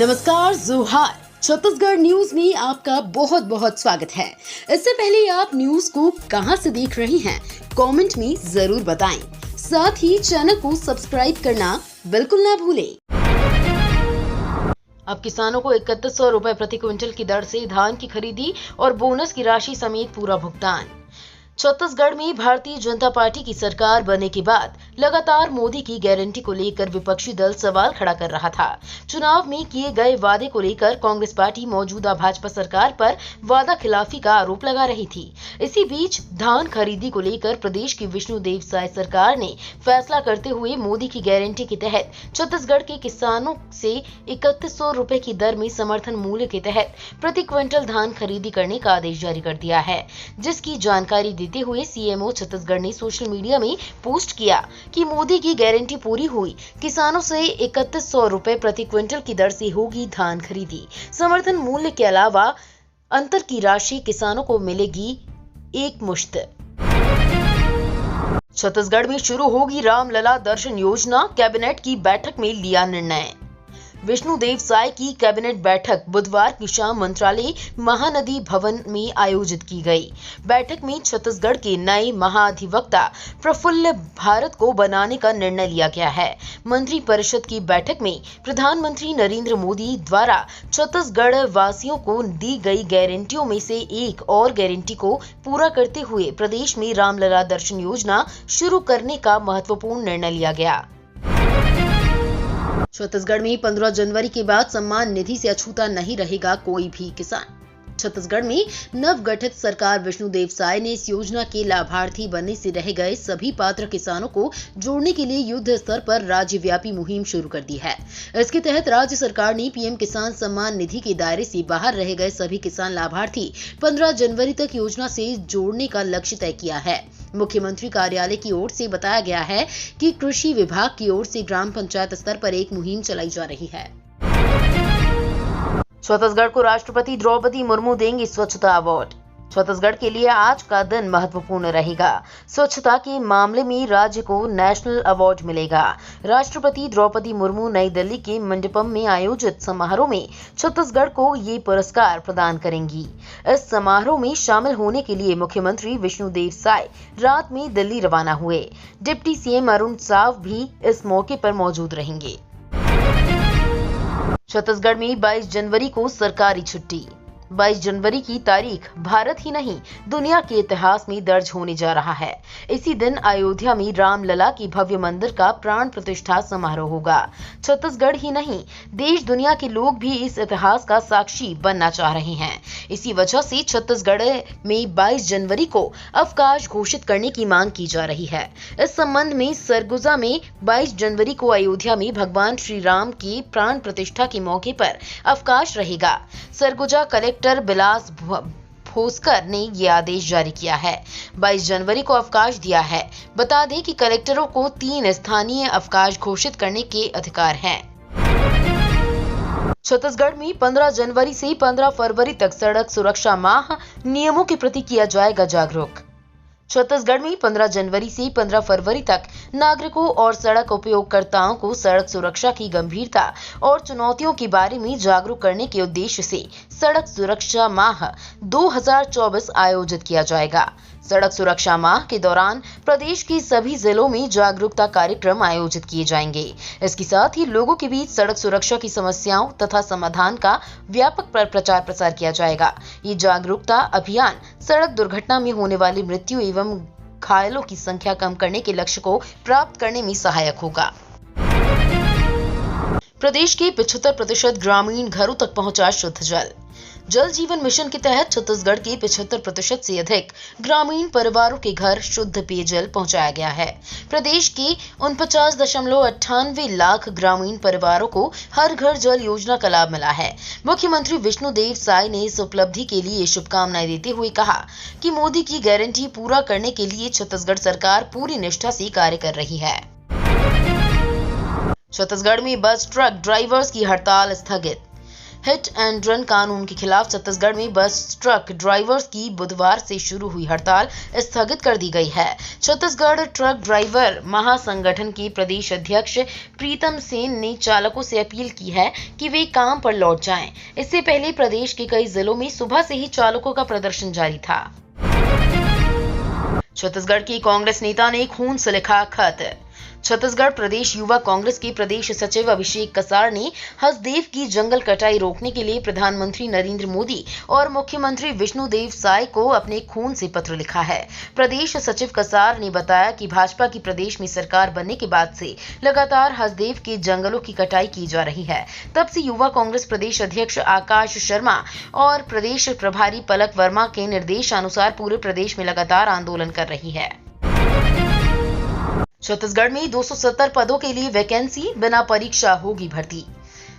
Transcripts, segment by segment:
नमस्कार, जोहार। छत्तीसगढ़ न्यूज में आपका बहुत बहुत स्वागत है। इससे पहले आप न्यूज को कहां से देख रहे हैं, कमेंट में जरूर बताएं। साथ ही चैनल को सब्सक्राइब करना बिल्कुल ना भूलें। अब किसानों को 3100 रुपए प्रति क्विंटल की दर से धान की खरीदी और बोनस की राशि समेत पूरा भुगतान। छत्तीसगढ़ में भारतीय जनता पार्टी की सरकार बनने के बाद लगातार मोदी की गारंटी को लेकर विपक्षी दल सवाल खड़ा कर रहा था। चुनाव में किए गए वादे को लेकर कांग्रेस पार्टी मौजूदा भाजपा सरकार पर वादा खिलाफी का आरोप लगा रही थी। इसी बीच धान खरीदी को लेकर प्रदेश की विष्णुदेव साय सरकार ने फैसला करते हुए मोदी की गारंटी के तहत छत्तीसगढ़ के किसानों से 3100 रुपए की दर में समर्थन मूल्य के तहत प्रति क्विंटल धान खरीदी करने का आदेश जारी कर दिया है, जिसकी जानकारी देते हुए सीएमओ छत्तीसगढ़ ने सोशल मीडिया में पोस्ट किया कि मोदी की गारंटी पूरी हुई, किसानों से 3100 रुपए प्रति क्विंटल की दर से होगी धान खरीदी। समर्थन मूल्य के अलावा अंतर की राशि किसानों को मिलेगी एक मुश्त। छत्तीसगढ़ में शुरू होगी रामलला दर्शन योजना, कैबिनेट की बैठक में लिया निर्णय। विष्णुदेव साय की कैबिनेट बैठक बुधवार की शाम मंत्रालय महानदी भवन में आयोजित की गई। बैठक में छत्तीसगढ़ के नए महाधिवक्ता प्रफुल्ल भारत को बनाने का निर्णय लिया गया है। मंत्री परिषद की बैठक में प्रधानमंत्री नरेंद्र मोदी द्वारा छत्तीसगढ़ वासियों को दी गई गारंटियों में से एक और गारंटी को पूरा करते हुए प्रदेश में रामलला दर्शन योजना शुरू करने का महत्वपूर्ण निर्णय लिया गया। छत्तीसगढ़ में 15 जनवरी के बाद सम्मान निधि से अछूता नहीं रहेगा कोई भी किसान। छत्तीसगढ़ में नवगठित सरकार विष्णुदेव साय ने इस योजना के लाभार्थी बनने से रह गए सभी पात्र किसानों को जोड़ने के लिए युद्ध स्तर पर राज्यव्यापी मुहिम शुरू कर दी है। इसके तहत राज्य सरकार ने पीएम किसान सम्मान निधि के दायरे से बाहर रह गए सभी किसान लाभार्थी 15 जनवरी तक योजना से जोड़ने का लक्ष्य तय किया है। मुख्यमंत्री कार्यालय की ओर से बताया गया है कि कृषि विभाग की ओर से ग्राम पंचायत स्तर पर एक मुहिम चलाई जा रही है। छत्तीसगढ़ को राष्ट्रपति द्रौपदी मुर्मू देंगी स्वच्छता अवार्ड। छत्तीसगढ़ के लिए आज का दिन महत्वपूर्ण रहेगा। स्वच्छता के मामले में राज्य को नेशनल अवार्ड मिलेगा। राष्ट्रपति द्रौपदी मुर्मू नई दिल्ली के मंडपम में आयोजित समारोह में छत्तीसगढ़ को ये पुरस्कार प्रदान करेंगी। इस समारोह में शामिल होने के लिए मुख्यमंत्री विष्णुदेव साय रात में दिल्ली रवाना हुए। डिप्टी सीएम अरुण साव भी इस मौके पर मौजूद रहेंगे। छत्तीसगढ़ में 22 जनवरी को सरकारी छुट्टी। 22 जनवरी की तारीख भारत ही नहीं दुनिया के इतिहास में दर्ज होने जा रहा है। इसी दिन अयोध्या में रामलला की भव्य मंदिर का प्राण प्रतिष्ठा समारोह होगा। छत्तीसगढ़ ही नहीं देश दुनिया के लोग भी इस इतिहास का साक्षी बनना चाह रहे हैं। इसी वजह से छत्तीसगढ़ में 22 जनवरी को अवकाश घोषित करने की मांग की जा रही है। इस संबंध में सरगुजा में 22 जनवरी को अयोध्या में भगवान श्री राम की प्राण प्रतिष्ठा के मौके पर अवकाश रहेगा। सरगुजा कलेक्टर बिलास भोसकर ने यह आदेश जारी किया है। 22 जनवरी को अवकाश दिया है। बता दें कि कलेक्टरों को 3 स्थानीय अवकाश घोषित करने के अधिकार हैं। छत्तीसगढ़ में 15 जनवरी से 15 फरवरी तक सड़क सुरक्षा माह, नियमों के प्रति किया जाएगा जागरूक। छत्तीसगढ़ में 15 जनवरी से 15 फरवरी तक नागरिकों और सड़क उपयोगकर्ताओं को सड़क सुरक्षा की गंभीरता और चुनौतियों के बारे में जागरूक करने के उद्देश्य से सड़क सुरक्षा माह 2024 आयोजित किया जाएगा। सड़क सुरक्षा माह के दौरान प्रदेश के सभी जिलों में जागरूकता कार्यक्रम आयोजित किए जाएंगे। इसके साथ ही लोगों के बीच सड़क सुरक्षा की समस्याओं तथा समाधान का व्यापक प्रचार प्रसार किया जाएगा। ये जागरूकता अभियान सड़क दुर्घटना में होने वाली मृत्यु एवं घायलों की संख्या कम करने के लक्ष्य को प्राप्त करने में सहायक होगा। प्रदेश के 75% ग्रामीण घरों तक पहुंचा शुद्ध जल। जल जीवन मिशन के तहत छत्तीसगढ़ के 75% से अधिक ग्रामीण परिवारों के घर शुद्ध पेयजल पहुंचाया गया है। प्रदेश के 49.98 लाख ग्रामीण परिवारों को हर घर जल योजना का लाभ मिला है। मुख्यमंत्री विष्णुदेव साय ने इस उपलब्धि के लिए शुभकामनाएं देते हुए कहा कि मोदी की गारंटी पूरा करने के लिए छत्तीसगढ़ सरकार पूरी निष्ठा से कार्य कर रही है। छत्तीसगढ़ में बस ट्रक ड्राइवर्स की हड़ताल स्थगित। हिट एंड रन कानून के खिलाफ छत्तीसगढ़ में बस ट्रक ड्राइवर्स की बुधवार से शुरू हुई हड़ताल स्थगित कर दी गई है। छत्तीसगढ़ ट्रक ड्राइवर महासंगठन के प्रदेश अध्यक्ष प्रीतम सेन ने चालकों से अपील की है कि वे काम पर लौट जाएं। इससे पहले प्रदेश के कई जिलों में सुबह से ही चालकों का प्रदर्शन जारी था। छत्तीसगढ़ की कांग्रेस नेता ने खून से लिखा खत। छत्तीसगढ़ प्रदेश युवा कांग्रेस के प्रदेश सचिव अभिषेक कसार ने हसदेव की जंगल कटाई रोकने के लिए प्रधानमंत्री नरेंद्र मोदी और मुख्यमंत्री विष्णुदेव साय को अपने खून से पत्र लिखा है। प्रदेश सचिव कसार ने बताया कि भाजपा की प्रदेश में सरकार बनने के बाद से लगातार हसदेव के जंगलों की कटाई की जा रही है। तब से युवा कांग्रेस प्रदेश अध्यक्ष आकाश शर्मा और प्रदेश प्रभारी पलक वर्मा के निर्देशानुसार पूरे प्रदेश में लगातार आंदोलन कर रही है। छत्तीसगढ़ में 270 पदों के लिए वैकेंसी, बिना परीक्षा होगी भर्ती।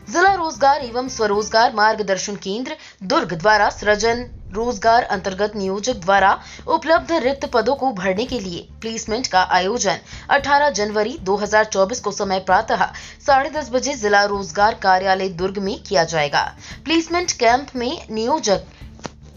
जिला रोजगार एवं स्वरोजगार मार्गदर्शन केंद्र दुर्ग द्वारा सृजन रोजगार अंतर्गत नियोजक द्वारा उपलब्ध रिक्त पदों को भरने के लिए प्लेसमेंट का आयोजन 18 जनवरी 2024 को समय प्रातः 10:30 बजे जिला रोजगार कार्यालय दुर्ग में किया जाएगा। प्लेसमेंट कैंप में नियोजक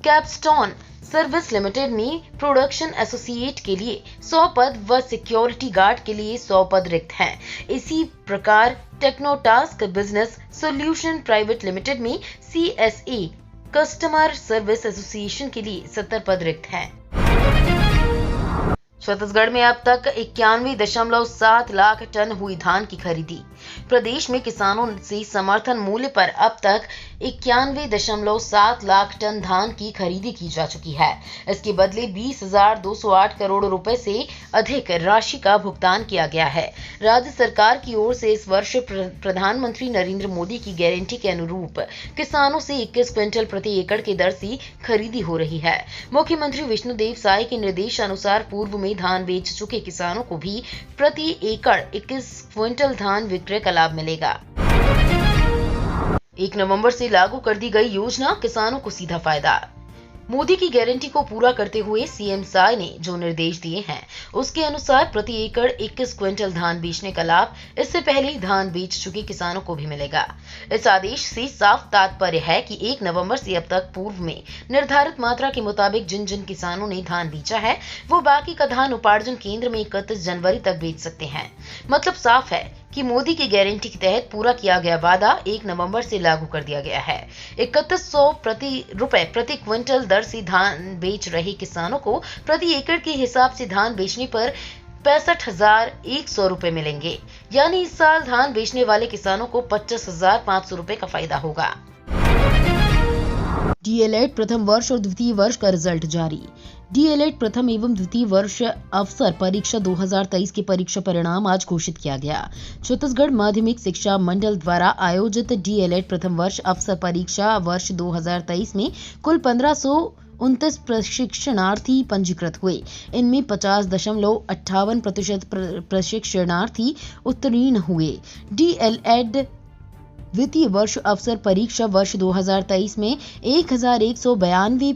कैपस्टोन सर्विस लिमिटेड में प्रोडक्शन एसोसिएट के लिए 100 पद व सिक्योरिटी गार्ड के लिए 100 पद रिक्त हैं। इसी प्रकार टेक्नोटास्क बिजनेस सॉल्यूशन प्राइवेट लिमिटेड में CSA कस्टमर सर्विस एसोसिएशन के लिए 70 पद रिक्त हैं। छत्तीसगढ़ में अब तक 91.7 लाख टन हुई धान की खरीदी। प्रदेश में किसानों से समर्थन मूल्य पर अब तक 91.7 लाख टन धान की खरीदी की जा चुकी है। इसके बदले 20,208 करोड़ रुपए से अधिक राशि का भुगतान किया गया है। राज्य सरकार की ओर से इस वर्ष प्रधानमंत्री नरेंद्र मोदी की गारंटी के अनुरूप किसानों से 21 क्विंटल प्रति एकड़ की दर से खरीदी हो रही है। मुख्यमंत्री विष्णुदेव साय के निर्देशानुसार पूर्व में धान बेच चुके किसानों को भी प्रति एकड़ 21 क्विंटल धान विक्रय का लाभ मिलेगा। 1 नवंबर से लागू कर दी गई योजना, किसानों को सीधा फायदा। मोदी की गारंटी को पूरा करते हुए सीएम साय ने जो निर्देश दिए हैं उसके अनुसार प्रति एकड़ 21 क्विंटल धान बेचने का लाभ इससे पहले धान बेच चुके किसानों को भी मिलेगा। इस आदेश से साफ तात्पर्य है कि 1 नवंबर से अब तक पूर्व में निर्धारित मात्रा के मुताबिक जिन जिन किसानों ने धान बेचा है वो बाकी का धान उपार्जन केंद्र में 31 जनवरी तक बेच सकते हैं। मतलब साफ है कि मोदी की गारंटी के तहत पूरा किया गया वादा 1 नवंबर से लागू कर दिया गया है। 3100 रुपए प्रति क्विंटल दर से धान बेच रहे किसानों को प्रति एकड़ के हिसाब से धान बेचने पर 65,100 रुपए मिलेंगे। यानी इस साल धान बेचने वाले किसानों को 25,500 रुपए का फायदा होगा। डीएलएड प्रथम वर्ष और द्वितीय वर्ष का रिजल्ट जारी। डीएलएड प्रथम एवं द्वितीय वर्ष अवसर परीक्षा 2023 के परीक्षा परिणाम आज घोषित किया गया। छत्तीसगढ़ माध्यमिक शिक्षा मंडल द्वारा आयोजित डीएलएड प्रथम वर्ष अवसर परीक्षा वर्ष 2023 में कुल 1529 प्रशिक्षणार्थी पंजीकृत हुए। इनमें 50.58% प्रशिक्षणार्थी उत्तीर्ण हुए। डीएलएड द्वितीय वर्ष अवसर परीक्षा वर्ष 2023 में 1192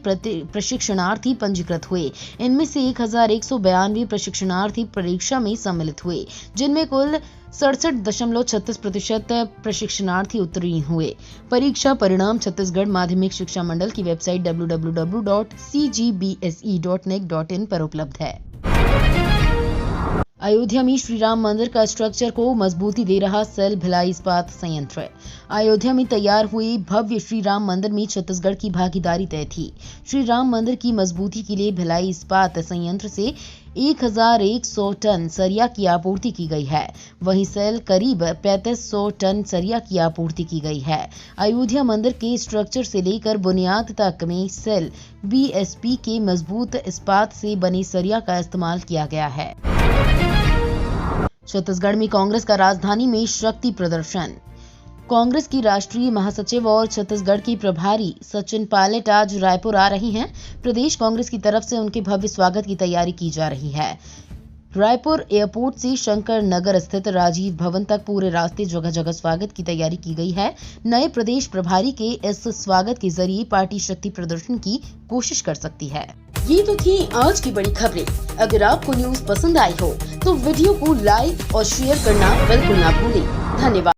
प्रशिक्षणार्थी पंजीकृत हुए। इनमें से 1192 प्रशिक्षणार्थी परीक्षा में सम्मिलित हुए, जिनमें कुल 67.36% प्रशिक्षणार्थी उत्तीर्ण हुए। परीक्षा परिणाम छत्तीसगढ़ माध्यमिक शिक्षा मंडल की वेबसाइट www.cgbse.nic.in पर उपलब्ध है। अयोध्या में श्री राम मंदिर का स्ट्रक्चर को मजबूती दे रहा सेल भिलाई इस्पात संयंत्र। अयोध्या में तैयार हुए भव्य श्री राम मंदिर में छत्तीसगढ़ की भागीदारी तय थी। श्री राम मंदिर की मजबूती के लिए भिलाई इस्पात संयंत्र से 1100 टन सरिया की आपूर्ति की गई है। वहीं सेल करीब 3500 टन सरिया की आपूर्ति की गई है। अयोध्या मंदिर के स्ट्रक्चर से लेकर बुनियाद तक में सेल BSP के मजबूत इस्पात से बने सरिया का इस्तेमाल किया गया है। छत्तीसगढ़ में कांग्रेस का राजधानी में शक्ति प्रदर्शन। कांग्रेस की राष्ट्रीय महासचिव और छत्तीसगढ़ की प्रभारी सचिन पायलट आज रायपुर आ रही हैं। प्रदेश कांग्रेस की तरफ से उनके भव्य स्वागत की तैयारी की जा रही है। रायपुर एयरपोर्ट से शंकर नगर स्थित राजीव भवन तक पूरे रास्ते जगह जगह स्वागत की तैयारी की गई है। नए प्रदेश प्रभारी के इस स्वागत के जरिए पार्टी शक्ति प्रदर्शन की कोशिश कर सकती है। ये तो थी आज की बड़ी खबरें। अगर आपको न्यूज पसंद आई हो तो वीडियो को लाइक और शेयर करना बिल्कुल ना भूलें। धन्यवाद।